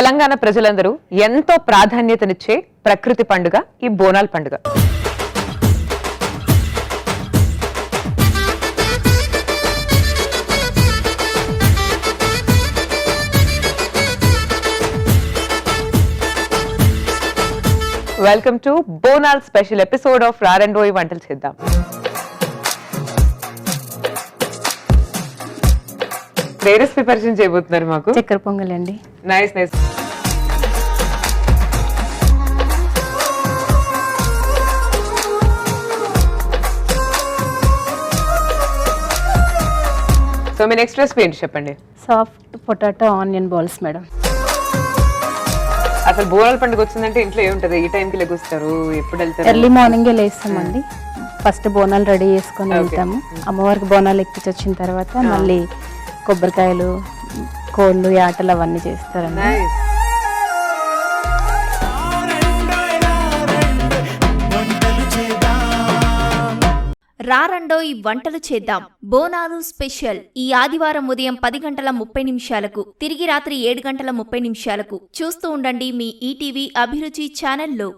తెలంగాణ ప్రజలందరూ ఎంతో ప్రాధాన్యతనిచ్చే ప్రకృతి పండుగ ఈ బోనాల పండుగ. Welcome to Bonal special episode of Rarandoi Vantalu Cheddam. A recipe పరిచయం చేయబోతున్నారు మాకు? చక్కెర పొంగల్ అండి. Nice nice. సో మీ నెక్స్ట్ రెసిపీ ఏంటి చెప్పండి? Soft potato onion balls madam. అసలు బోనాల పండుగ వచ్చిందంటే ఇంట్లో ఏముంటది? ఈ టైంకి లెగుస్తారు? ఎప్పుడు వెళ్తారు? ఎర్లీ మార్నింగే లేస్తామండి. ఫస్ట్ బోనాలు రెడీ చేసుకొని వెళ్తాము. అమ్మవారికి బోనాలు ఎక్కించి వచ్చిన తర్వాత మళ్ళీ కొబ్బరికాయలు, కోళ్ళు, యాటలు అవన్నీ చేస్తారండి. నైస్. రారండోయ్ వంటలు చేద్దాం బోనాలు స్పెషల్ ఈ ఆదివారం ఉదయం 10:30 తిరిగి రాత్రి 7:30 చూస్తూ ఉండండి మీ ఈటీవీ అభిరుచి ఛానల్లో.